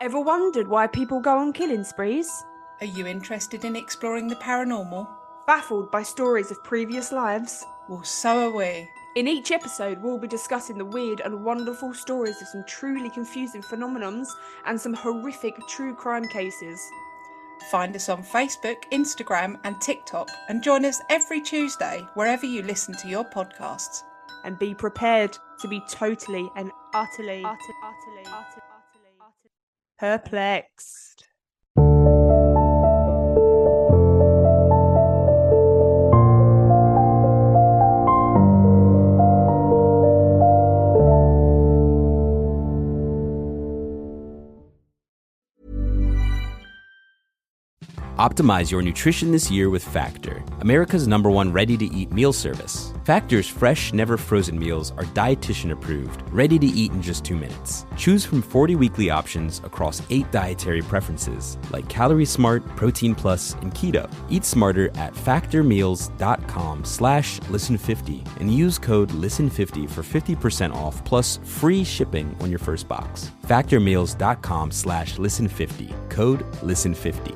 Ever wondered why people go on killing sprees? Are you interested in exploring the paranormal? Baffled by stories of previous lives? Well, so are we. In each episode, we'll be discussing the weird and wonderful stories of some truly confusing phenomenons and some horrific true crime cases. Find us on Facebook, Instagram, and TikTok, and join us every Tuesday wherever you listen to your podcasts. And be prepared to be totally and utterly perplexed. Optimize your nutrition this year with Factor, America's #1 ready-to-eat meal service. Factor's fresh, never-frozen meals are dietitian-approved, ready to eat in just 2 minutes. Choose from 40 weekly options across 8 dietary preferences, like Calorie Smart, Protein Plus, and Keto. Eat smarter at factormeals.com/listen50 and use code LISTEN50 for 50% off plus free shipping on your first box. Factormeals.com/listen50, code LISTEN50.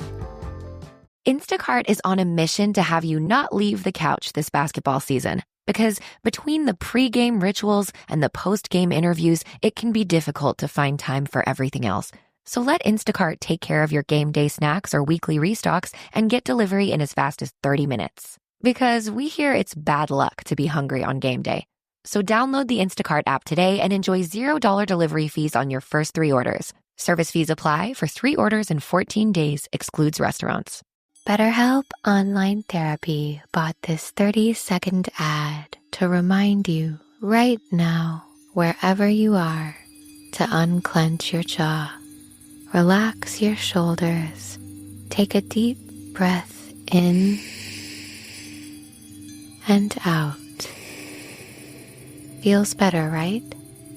Instacart is on a mission to have you not leave the couch this basketball season. Because between the pre-game rituals and the post-game interviews, it can be difficult to find time for everything else. So let Instacart take care of your game day snacks or weekly restocks and get delivery in as fast as 30 minutes. Because we hear it's bad luck to be hungry on game day. So download the Instacart app today and enjoy $0 delivery fees on your first 3 orders. Service fees apply for 3 orders and 14 days, excludes restaurants. BetterHelp Online Therapy bought this 30-second ad to remind you right now, wherever you are, to unclench your jaw, relax your shoulders, take a deep breath in and out. Feels better, right?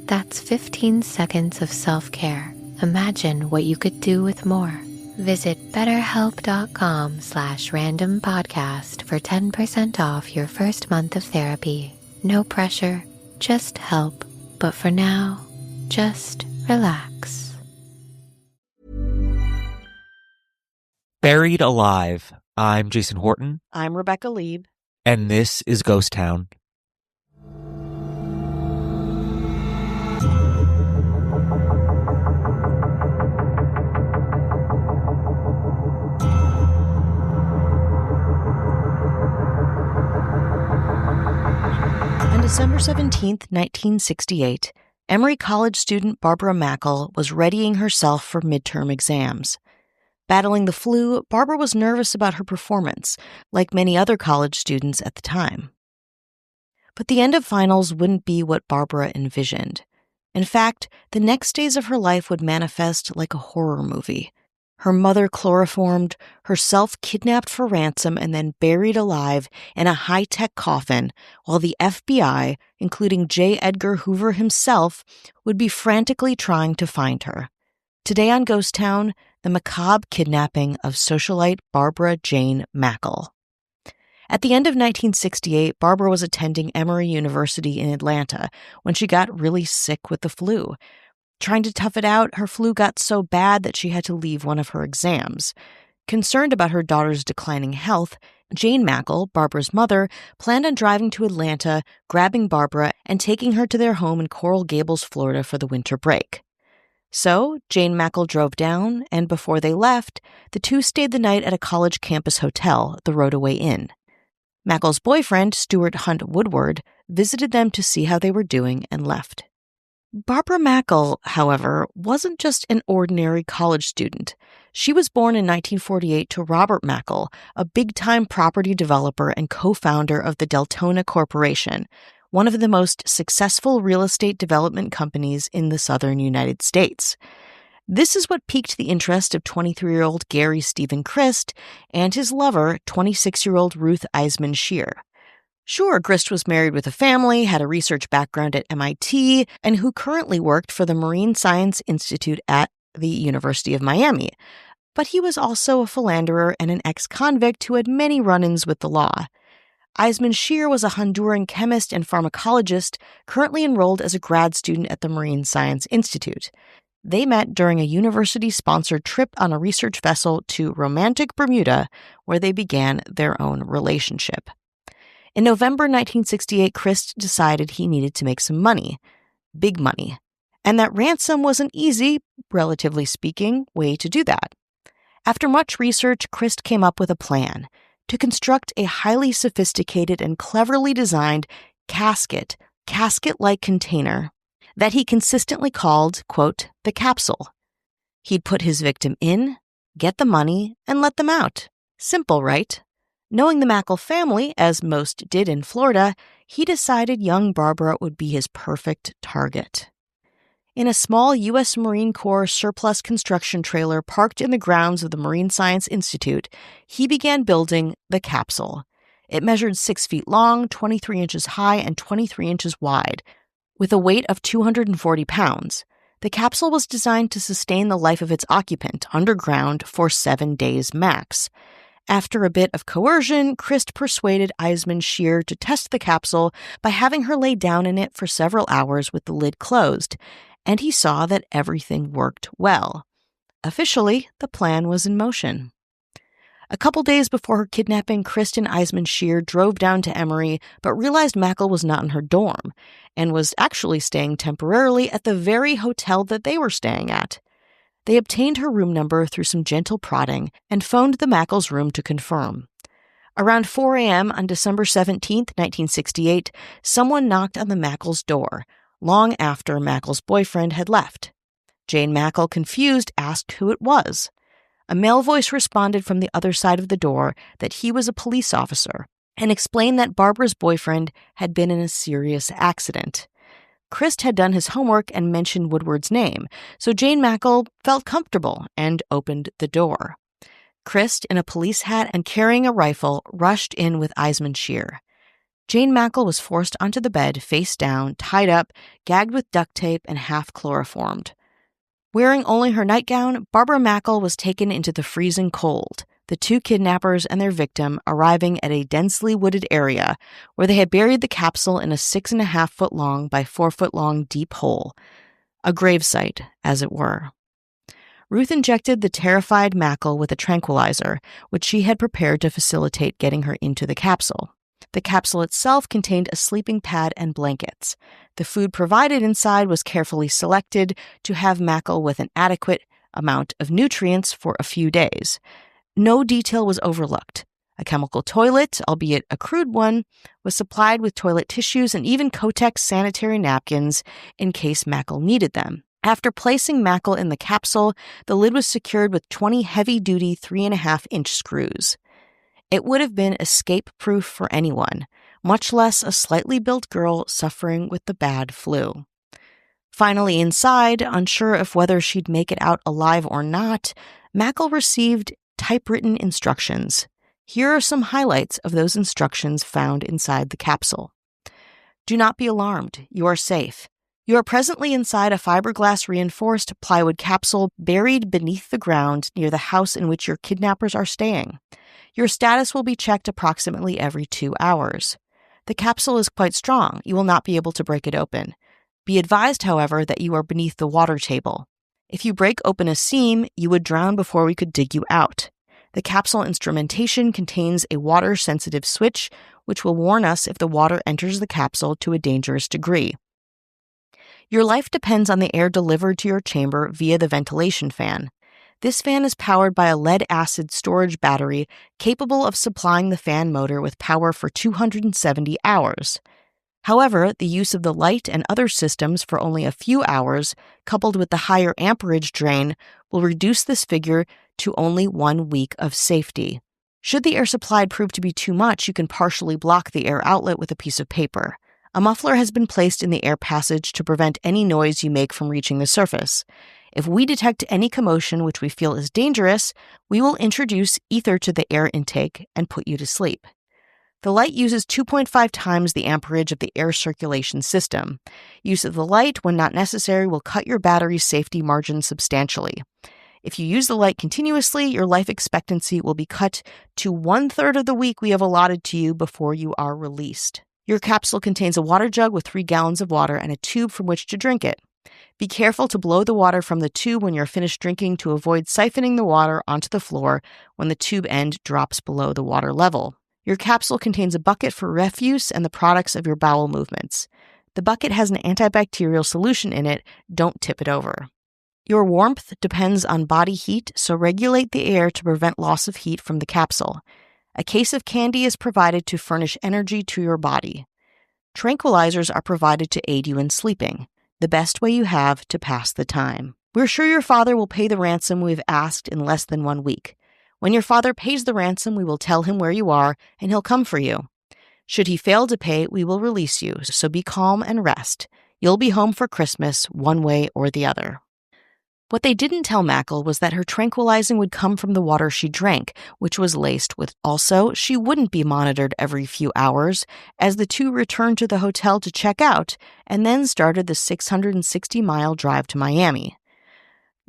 That's 15 seconds of self-care. Imagine what you could do with more. Visit BetterHelp.com/randompodcast for 10% off your first month of therapy. No pressure, just help. But for now, just relax. Buried Alive. I'm Jason Horton. I'm Rebecca Lieb. And this is Ghost Town. On December 17th, 1968, Emory College student Barbara Mackle was readying herself for midterm exams. Battling the flu, Barbara was nervous about her performance, like many other college students at the time. But the end of finals wouldn't be what Barbara envisioned. In fact, the next days of her life would manifest like a horror movie. Her mother chloroformed, herself kidnapped for ransom and then buried alive in a high-tech coffin, while the FBI, including J. Edgar Hoover himself, would be frantically trying to find her. Today on Ghost Town, the macabre kidnapping of socialite Barbara Jane Mackle. At the end of 1968, Barbara was attending Emory University in Atlanta when she got really sick with the flu. Trying to tough it out, her flu got so bad that she had to leave one of her exams. Concerned about her daughter's declining health, Jane Mackle, Barbara's mother, planned on driving to Atlanta, grabbing Barbara, and taking her to their home in Coral Gables, Florida for the winter break. So, Jane Mackle drove down, and before they left, the two stayed the night at a college campus hotel, the Rodaway Inn. Mackle's boyfriend, Stuart Hunt Woodward, visited them to see how they were doing and left. Barbara Mackle, however, wasn't just an ordinary college student. She was born in 1948 to Robert Mackle, a big-time property developer and co-founder of the Deltona Corporation, one of the most successful real estate development companies in the southern United States. This is what piqued the interest of 23-year-old Gary Stephen Christ and his lover, 26-year-old Ruth Eisman Shear. Sure, Grist was married with a family, had a research background at MIT, and who currently worked for the Marine Science Institute at the University of Miami. But he was also a philanderer and an ex-convict who had many run-ins with the law. Eisman Shear was a Honduran chemist and pharmacologist currently enrolled as a grad student at the Marine Science Institute. They met during a university-sponsored trip on a research vessel to romantic Bermuda, where they began their own relationship. In November 1968, Christ decided he needed to make some money, big money, and that ransom was an easy, relatively speaking, way to do that. After much research, Christ came up with a plan to construct a highly sophisticated and cleverly designed casket-like container that he consistently called, quote, the capsule. He'd put his victim in, get the money, and let them out. Simple, right? Knowing the Mackle family, as most did in Florida, he decided young Barbara would be his perfect target. In a small U.S. Marine Corps surplus construction trailer parked in the grounds of the Marine Science Institute, he began building the capsule. It measured 6 feet long, 23 inches high, and 23 inches wide, with a weight of 240 pounds. The capsule was designed to sustain the life of its occupant underground for 7 days max. After a bit of coercion, Christ persuaded Eisman Shear to test the capsule by having her lay down in it for several hours with the lid closed, and he saw that everything worked well. Officially, the plan was in motion. A couple days before her kidnapping, Christ and Eisman Shear drove down to Emory, but realized Mackle was not in her dorm, and was actually staying temporarily at the very hotel that they were staying at. They obtained her room number through some gentle prodding and phoned the Mackle's room to confirm. Around 4 a.m. on December 17, 1968, someone knocked on the Mackle's door, long after Mackle's boyfriend had left. Jane Mackle, confused, asked who it was. A male voice responded from the other side of the door that he was a police officer and explained that Barbara's boyfriend had been in a serious accident. Christ had done his homework and mentioned Woodward's name, so Jane Mackle felt comfortable and opened the door. Christ, in a police hat and carrying a rifle, rushed in with Eisman Shear. Jane Mackle was forced onto the bed, face down, tied up, gagged with duct tape, and half chloroformed. Wearing only her nightgown, Barbara Mackle was taken into the freezing cold, the two kidnappers and their victim arriving at a densely wooded area where they had buried the capsule in a 6.5-foot-long by 4-foot-long deep hole, a gravesite, as it were. Ruth injected the terrified Mackle with a tranquilizer, which she had prepared to facilitate getting her into the capsule. The capsule itself contained a sleeping pad and blankets. The food provided inside was carefully selected to have Mackle with an adequate amount of nutrients for a few days. No detail was overlooked. A chemical toilet, albeit a crude one, was supplied with toilet tissues and even Kotex sanitary napkins in case Mackle needed them. After placing Mackle in the capsule, the lid was secured with 20 heavy-duty 3.5-inch screws. It would have been escape-proof for anyone, much less a slightly built girl suffering with the bad flu. Finally inside, unsure of whether she'd make it out alive or not, Mackle received typewritten instructions. Here are some highlights of those instructions found inside the capsule. Do not be alarmed. You are safe. You are presently inside a fiberglass-reinforced plywood capsule buried beneath the ground near the house in which your kidnappers are staying. Your status will be checked approximately every 2 hours. The capsule is quite strong. You will not be able to break it open. Be advised, however, that you are beneath the water table. If you break open a seam, you would drown before we could dig you out. The capsule instrumentation contains a water-sensitive switch, which will warn us if the water enters the capsule to a dangerous degree. Your life depends on the air delivered to your chamber via the ventilation fan. This fan is powered by a lead-acid storage battery capable of supplying the fan motor with power for 270 hours. However, the use of the light and other systems for only a few hours, coupled with the higher amperage drain, will reduce this figure to only 1 week of safety. Should the air supplied prove to be too much, you can partially block the air outlet with a piece of paper. A muffler has been placed in the air passage to prevent any noise you make from reaching the surface. If we detect any commotion which we feel is dangerous, we will introduce ether to the air intake and put you to sleep. The light uses 2.5 times the amperage of the air circulation system. Use of the light, when not necessary, will cut your battery's safety margin substantially. If you use the light continuously, your life expectancy will be cut to 1/3 of the week we have allotted to you before you are released. Your capsule contains a water jug with 3 gallons of water and a tube from which to drink it. Be careful to blow the water from the tube when you're finished drinking to avoid siphoning the water onto the floor when the tube end drops below the water level. Your capsule contains a bucket for refuse and the products of your bowel movements. The bucket has an antibacterial solution in it. Don't tip it over. Your warmth depends on body heat, so regulate the air to prevent loss of heat from the capsule. A case of candy is provided to furnish energy to your body. Tranquilizers are provided to aid you in sleeping, the best way you have to pass the time. We're sure your father will pay the ransom we've asked in less than 1 week. When your father pays the ransom, we will tell him where you are, and he'll come for you. Should he fail to pay, we will release you, so be calm and rest. You'll be home for Christmas, one way or the other. What they didn't tell Mackle was that her tranquilizing would come from the water she drank, which was laced with. Also, she wouldn't be monitored every few hours, as the two returned to the hotel to check out and then started the 660-mile drive to Miami.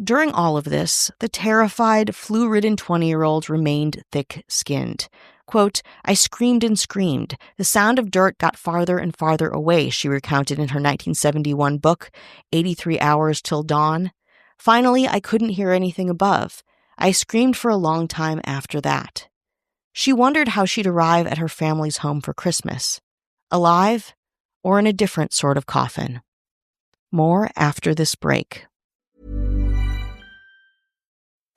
During all of this, the terrified, flu-ridden 20-year-old remained thick-skinned. Quote, I screamed and screamed. The sound of dirt got farther and farther away, she recounted in her 1971 book, 83 Hours Till Dawn. Finally, I couldn't hear anything above. I screamed for a long time after that. She wondered how she'd arrive at her family's home for Christmas. Alive or in a different sort of coffin. More after this break.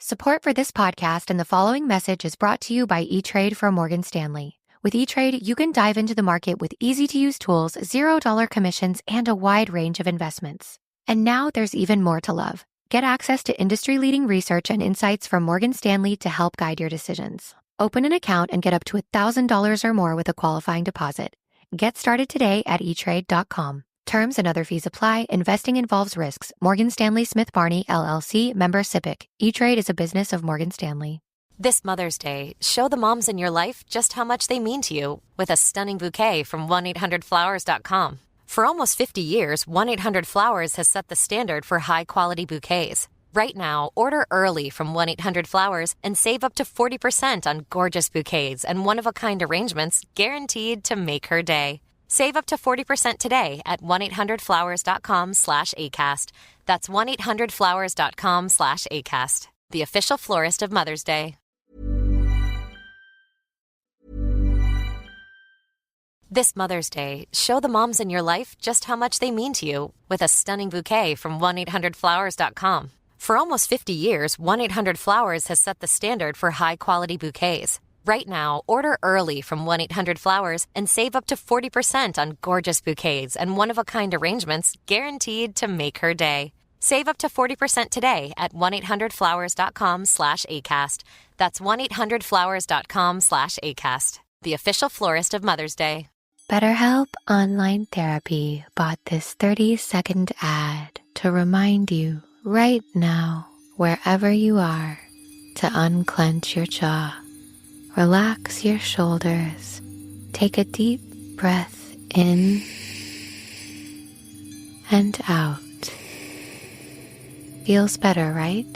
Support for this podcast and the following message is brought to you by E-Trade from Morgan Stanley. With E-Trade, you can dive into the market with easy-to-use tools, $0 commissions, and a wide range of investments. And now there's even more to love. Get access to industry-leading research and insights from Morgan Stanley to help guide your decisions. Open an account and get up to $1,000 or more with a qualifying deposit. Get started today at etrade.com. Terms and other fees apply. Investing involves risks. Morgan Stanley Smith Barney, LLC, member SIPC. E-Trade is a business of Morgan Stanley. This Mother's Day, show the moms in your life just how much they mean to you with a stunning bouquet from 1-800-Flowers.com. For almost 50 years, 1-800-Flowers has set the standard for high-quality bouquets. Right now, order early from 1-800-Flowers and save up to 40% on gorgeous bouquets and one-of-a-kind arrangements guaranteed to make her day. Save up to 40% today at 1-800-Flowers.com/ACAST. That's 1-800-Flowers.com/ACAST. The official florist of Mother's Day. This Mother's Day, show the moms in your life just how much they mean to you with a stunning bouquet from 1-800-Flowers.com. For almost 50 years, 1-800-Flowers has set the standard for high-quality bouquets. Right now, order early from 1-800-Flowers and save up to 40% on gorgeous bouquets and one-of-a-kind arrangements guaranteed to make her day. Save up to 40% today at 1-800-Flowers.com/ACAST. That's 1-800-Flowers.com/ACAST. The official florist of Mother's Day. BetterHelp Online Therapy bought this 30-second ad to remind you right now, wherever you are, to unclench your jaw. Relax your shoulders. Take a deep breath in and out. Feels better, right?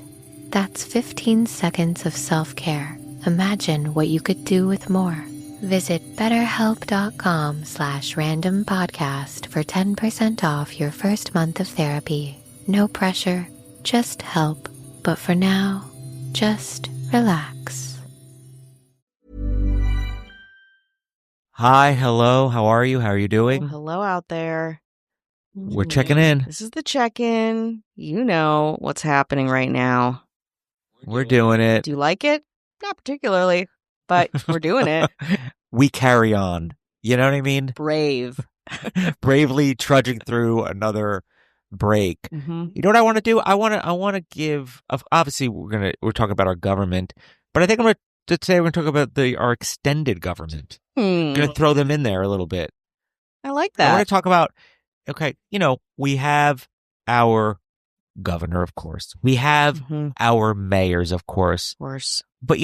That's 15 seconds of self-care. Imagine what you could do with more. Visit betterhelp.com/randompodcast for 10% off your first month of therapy. No pressure, just help. But for now, just relax. Hi, hello, how are you? How are you doing? Hello out there. We're checking in. This is the check-in. You know what's happening right now. We're doing it. Do you like it? Not particularly, but we're doing it. We carry on. You know what I mean? Brave. Bravely trudging through another break. Mm-hmm. You know what I want to do? I want to give. Obviously, we're talking about our government, but I think today we're going to talk about our extended government. I'm going to throw them in there a little bit. I like that. I want to talk about. Okay, we have our governor, of course. We have our mayors, of course. Of course. But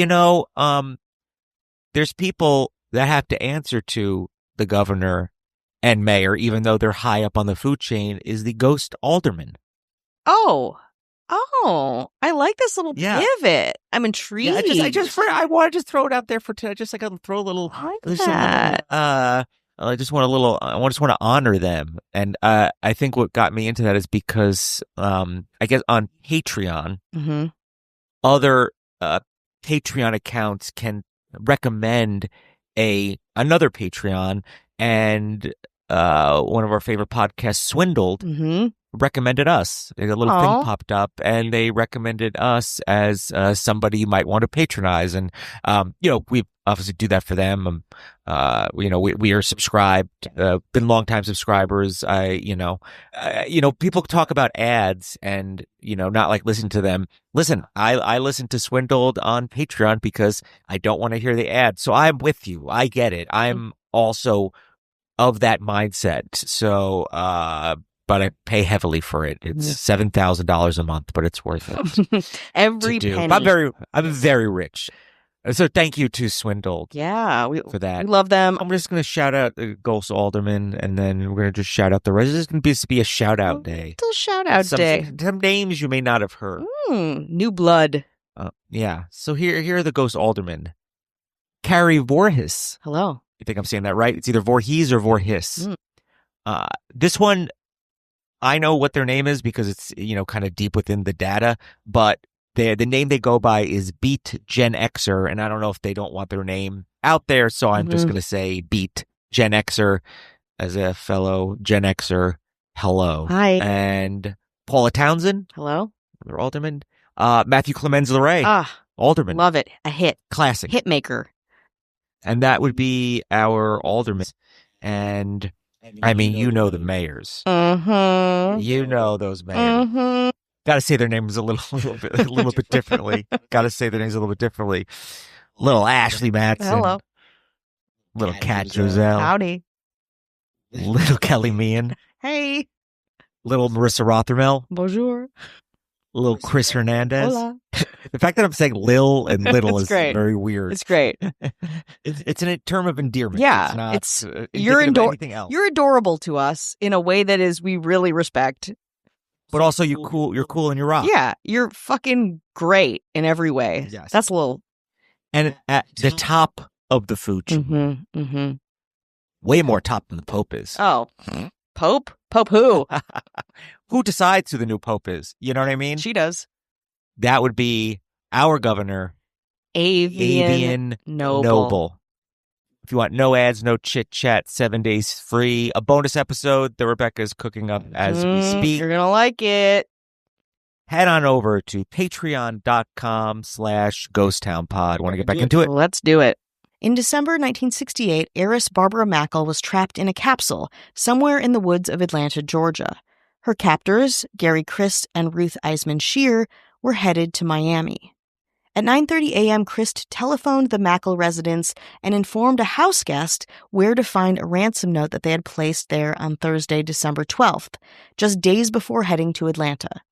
there's people that have to answer to the governor and mayor, even though they're high up on the food chain, is the ghost alderman. Oh, I like this little pivot. I'm intrigued. Yeah, I want to just throw it out there for today. Just like I'll throw a little. I like that. I just want to honor them. And I think what got me into that is because I guess on Patreon, Mm-hmm. other Patreon accounts can recommend another Patreon, and one of our favorite podcasts, Swindled, Mm-hmm. recommended us. A little Aw. thing popped up, and they recommended us as somebody you might want to patronize. And we obviously do that for them. We are subscribed, been longtime subscribers. People talk about ads and not like listen to them. Listen, I listen to Swindled on Patreon because I don't want to hear the ad. So I'm with you. I get it. I'm also of that mindset. So, but I pay heavily for it. It's $7,000 a month, but it's worth it. Every to do. penny. I'm very rich. So thank you to Swindled. Yeah, for that. We love them. I'm just going to shout out Ghost Alderman, and then we're going to just shout out the rest. This is going to be a shout out day. Little shout out day. Some names you may not have heard. New blood. Yeah. So here are the Ghost Aldermen. Carrie Voorhis. Hello. You think I'm saying that right? It's either Voorhees or Voorhis. This one, I know what their name is because it's kind of deep within the data, but the name they go by is Beat Gen Xer, and I don't know if they don't want their name out there, so I'm just going to say Beat Gen Xer as a fellow Gen Xer. Hello. Hi. And Paula Townsend. Hello. Their alderman. Matthew Clemens LeRae. Alderman. Love it. A hit. Classic. Hitmaker. And that would be our alderman. And I mean, the mayors. Mm-hmm. You know those mayors. Mm-hmm. Got to say their names a little bit differently. Got to say their names a little bit differently. Little Ashley Matson. Hello. Little Kat Giselle. Howdy. Little Kelly Meehan. Hey. Little Marissa Rothermel. Bonjour. Little Chris Hernandez. Hola. The fact that I'm saying Lil and Little is great. very weird. It's great. It's a term of endearment. Yeah, it's not you're anything else. You're adorable to us in a way that is we really respect. But also you're cool and you're rock. Yeah, you're fucking great in every way. Yes. That's a little. And at the top of the food chain. Mm-hmm, mm-hmm. Way more top than the Pope is. Oh, Pope? Pope who? Who decides who the new Pope is? You know what I mean? She does. That would be our governor, Avian Noble. If you want no ads, no chit chat, 7 days free, a bonus episode that Rebecca is cooking up as we speak. You're going to like it. Head on over to patreon.com/ghosttownpod. Want to get back into it? Let's do it. In December 1968, heiress Barbara Mackle was trapped in a capsule somewhere in the woods of Atlanta, Georgia. Her captors, Gary Christ and Ruth Eisman Shear, were headed to Miami. At 9:30 a.m., Christ telephoned the Mackle residence and informed a house guest where to find a ransom note that they had placed there on Thursday, December 12th, just days before heading to Atlanta.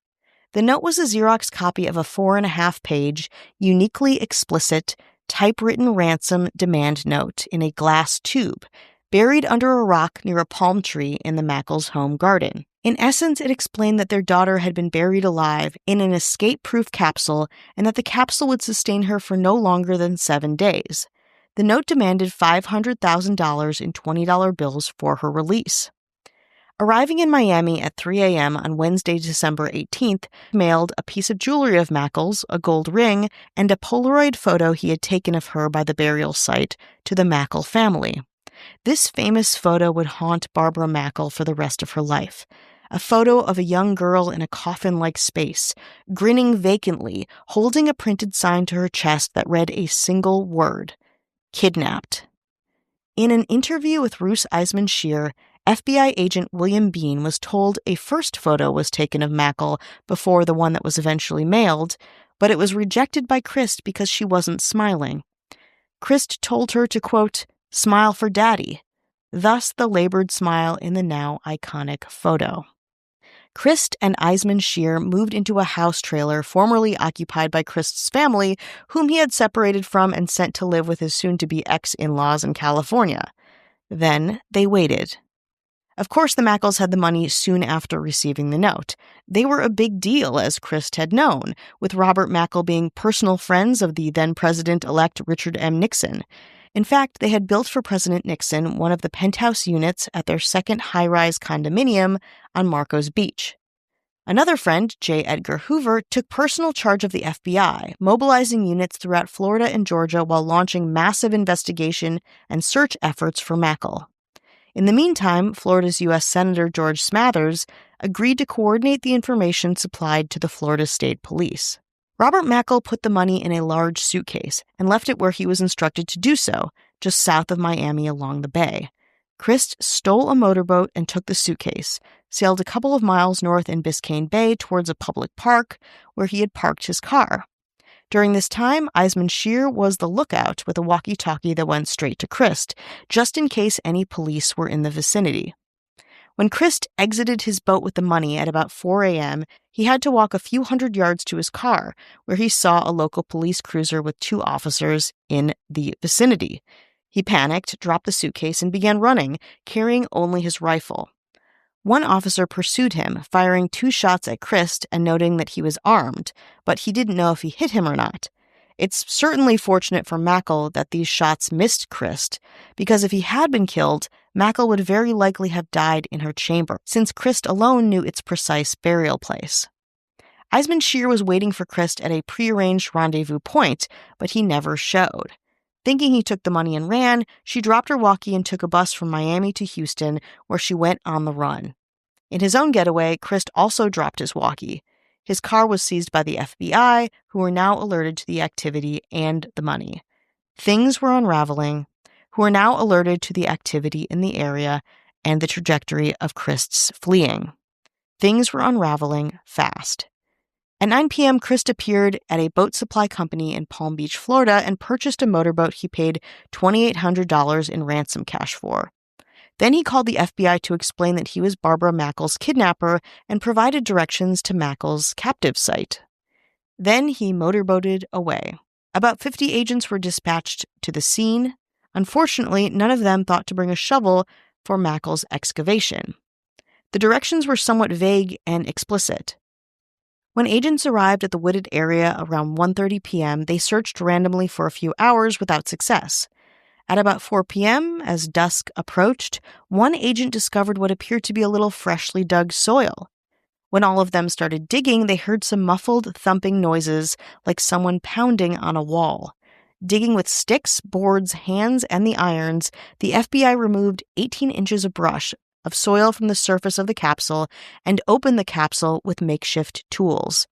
The note was a Xerox copy of a 4.5-page, uniquely explicit, typewritten ransom demand note in a glass tube, buried under a rock near a palm tree in the Mackles' home garden. In essence, it explained that their daughter had been buried alive in an escape-proof capsule and that the capsule would sustain her for no longer than 7 days. The note demanded $500,000 in $20 bills for her release. Arriving in Miami at 3 a.m. on Wednesday, December 18th, mailed a piece of jewelry of Mackle's, a gold ring, and a Polaroid photo he had taken of her by the burial site to the Mackle family. This famous photo would haunt Barbara Mackle for the rest of her life. A photo of a young girl in a coffin-like space, grinning vacantly, holding a printed sign to her chest that read a single word: kidnapped. In an interview with Ruth Eisman Shear, FBI agent William Bean was told a first photo was taken of Mackle before the one that was eventually mailed, but it was rejected by Christ because she wasn't smiling. Christ told her to, quote, smile for daddy, thus the labored smile in the now iconic photo. Christ and Eisman Shear moved into a house trailer formerly occupied by Christ's family, whom he had separated from and sent to live with his soon-to-be ex-in-laws in California. Then they waited. Of course, the Mackles had the money soon after receiving the note. They were a big deal, as Christ had known, with Robert Mackle being personal friends of the then-President-elect Richard M. Nixon. In fact, they had built for President Nixon one of the penthouse units at their second high-rise condominium on Marco's Beach. Another friend, J. Edgar Hoover, took personal charge of the FBI, mobilizing units throughout Florida and Georgia while launching massive investigation and search efforts for Mackle. In the meantime, Florida's U.S. Senator George Smathers agreed to coordinate the information supplied to the Florida State Police. Robert Mackle put the money in a large suitcase and left it where he was instructed to do so, just south of Miami along the bay. Christ stole a motorboat and took the suitcase, sailed a couple of miles north in Biscayne Bay towards a public park where he had parked his car. During this time, Eisman Scheer was the lookout with a walkie-talkie that went straight to Christ, just in case any police were in the vicinity. When Christ exited his boat with the money at about 4 a.m., he had to walk a few hundred yards to his car, where he saw a local police cruiser with 2 officers in the vicinity. He panicked, dropped the suitcase, and began running, carrying only his rifle. One officer pursued him, firing 2 shots at Christ and noting that he was armed, but he didn't know if he hit him or not. It's certainly fortunate for Mackle that these shots missed Christ, because if he had been killed, Mackle would very likely have died in her chamber, since Christ alone knew its precise burial place. Eisman Scheer was waiting for Christ at a prearranged rendezvous point, but he never showed. Thinking he took the money and ran, she dropped her walkie and took a bus from Miami to Houston, where she went on the run. In his own getaway, Christ also dropped his walkie. His car was seized by the FBI, who were now alerted to the activity and the money. Things were unraveling, who were now alerted to the activity in the area and the trajectory of Christ's fleeing. Things were unraveling fast. At 9 p.m., Christ appeared at a boat supply company in Palm Beach, Florida, and purchased a motorboat he paid $2,800 in ransom cash for. Then he called the FBI to explain that he was Barbara Mackle's kidnapper and provided directions to Mackle's captive site. Then he motorboated away. About 50 agents were dispatched to the scene. Unfortunately, none of them thought to bring a shovel for Mackle's excavation. The directions were somewhat vague and explicit. When agents arrived at the wooded area around 1:30 p.m., they searched randomly for a few hours without success. At about 4 p.m., as dusk approached, one agent discovered what appeared to be a little freshly dug soil. When all of them started digging, they heard some muffled, thumping noises like someone pounding on a wall. Digging with sticks, boards, hands, and the irons, the FBI removed 18 inches of brush of soil from the surface of the capsule and opened the capsule with makeshift tools.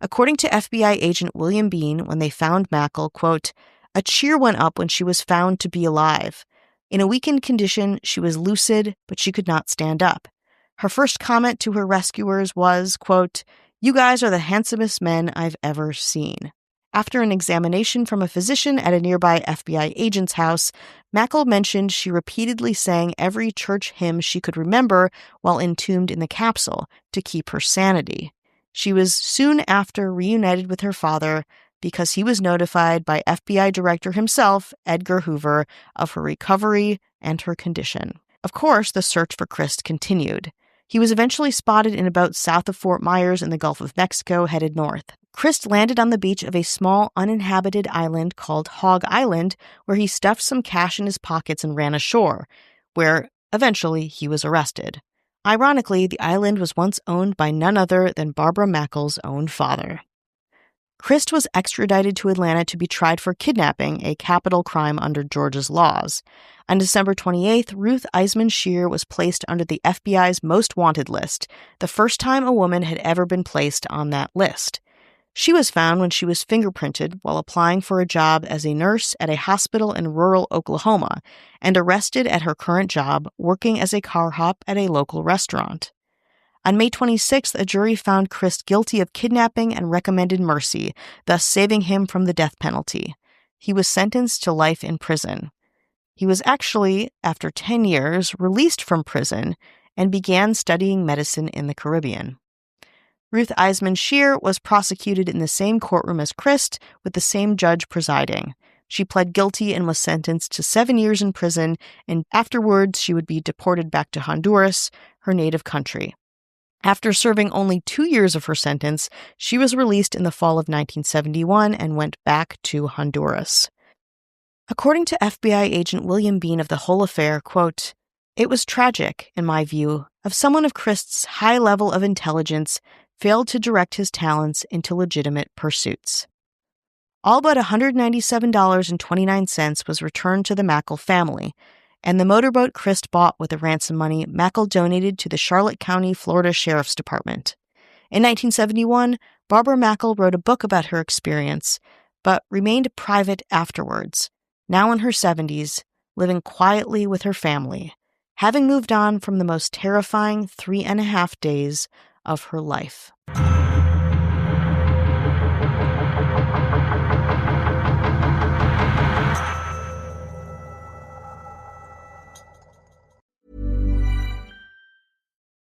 According to FBI agent William Bean, when they found Mackle, quote, "A cheer went up when she was found to be alive. In a weakened condition, she was lucid, but she could not stand up. Her first comment to her rescuers was, quote, 'You guys are the handsomest men I've ever seen.'" After an examination from a physician at a nearby FBI agent's house, Mackle mentioned she repeatedly sang every church hymn she could remember while entombed in the capsule to keep her sanity. She was soon after reunited with her father because he was notified by FBI Director himself, Edgar Hoover, of her recovery and her condition. Of course, the search for Christ continued. He was eventually spotted in a boat south of Fort Myers in the Gulf of Mexico, headed north. Christ landed on the beach of a small, uninhabited island called Hog Island, where he stuffed some cash in his pockets and ran ashore, where eventually he was arrested. Ironically, the island was once owned by none other than Barbara Mackle's own father. Christ was extradited to Atlanta to be tried for kidnapping, a capital crime under Georgia's laws. On December 28th, Ruth Eisman Scheer was placed under the FBI's most wanted list, the first time a woman had ever been placed on that list. She was found when she was fingerprinted while applying for a job as a nurse at a hospital in rural Oklahoma, and arrested at her current job working as a car hop at a local restaurant. On May 26th, a jury found Christ guilty of kidnapping and recommended mercy, thus saving him from the death penalty. He was sentenced to life in prison. He was actually, after 10 years, released from prison and began studying medicine in the Caribbean. Ruth Eisman Scheer was prosecuted in the same courtroom as Christ, with the same judge presiding. She pled guilty and was sentenced to 7 years in prison, and afterwards she would be deported back to Honduras, her native country. After serving only 2 years of her sentence, she was released in the fall of 1971 and went back to Honduras. According to FBI agent William Bean of the whole affair, quote, "It was tragic, in my view, of someone of Christ's high level of intelligence failed to direct his talents into legitimate pursuits." All but $197.29 was returned to the Mackle family, and the motorboat Christ bought with the ransom money Mackle donated to the Charlotte County, Florida Sheriff's Department. In 1971, Barbara Mackle wrote a book about her experience, but remained private afterwards, now in her 70s, living quietly with her family, having moved on from the most terrifying 3.5 days of her life.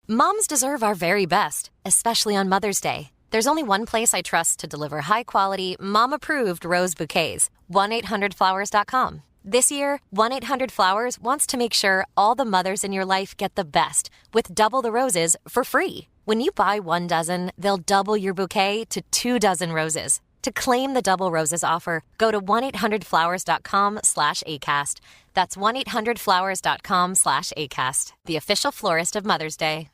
Moms deserve our very best, especially on Mother's Day. There's only one place I trust to deliver high-quality, mom-approved rose bouquets. 1-800-Flowers.com. This year, 1-800-Flowers wants to make sure all the mothers in your life get the best, with double the roses for free. When you buy 1 dozen, they'll double your bouquet to 2 dozen roses. To claim the double roses offer, go to 1-800-Flowers.com/ACAST. That's 1-800-Flowers.com/ACAST, the official florist of Mother's Day.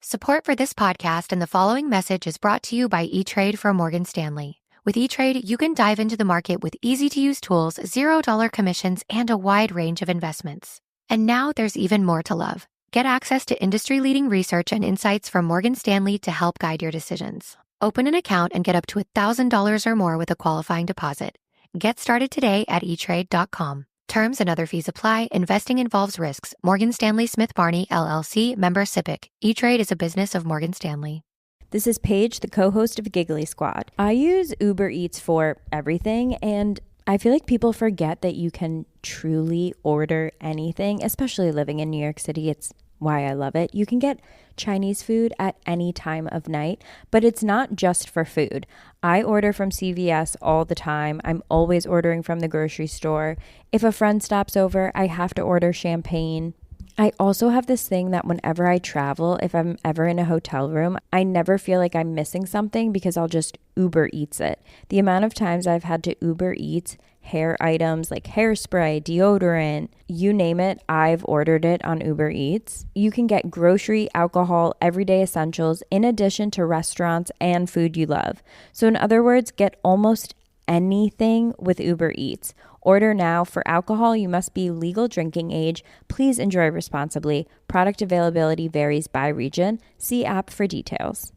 Support for this podcast and the following message is brought to you by E-Trade from Morgan Stanley. With E-Trade, you can dive into the market with easy-to-use tools, $0 commissions, and a wide range of investments. And now there's even more to love. Get access to industry-leading research and insights from Morgan Stanley to help guide your decisions. Open an account and get up to $1,000 or more with a qualifying deposit. Get started today at etrade.com. Terms and other fees apply. Investing involves risks. Morgan Stanley Smith Barney, LLC, member SIPC. E-Trade is a business of Morgan Stanley. This is Paige, the co-host of Giggly Squad. I use Uber Eats for everything, and I feel like people forget that you can truly order anything, especially living in New York City. It's why I love it. You can get Chinese food at any time of night, but it's not just for food. I order from CVS all the time. I'm always ordering from the grocery store. If a friend stops over, I have to order champagne. I also have this thing that whenever I travel, if I'm ever in a hotel room, I never feel like I'm missing something because I'll just Uber Eats it. The amount of times I've had to Uber Eats hair items like hairspray, deodorant, you name it, I've ordered it on Uber Eats. You can get grocery, alcohol, everyday essentials in addition to restaurants and food you love. So in other words, get almost anything with Uber Eats. Order now. For alcohol, you must be legal drinking age. Please enjoy responsibly. Product availability varies by region. See app for details.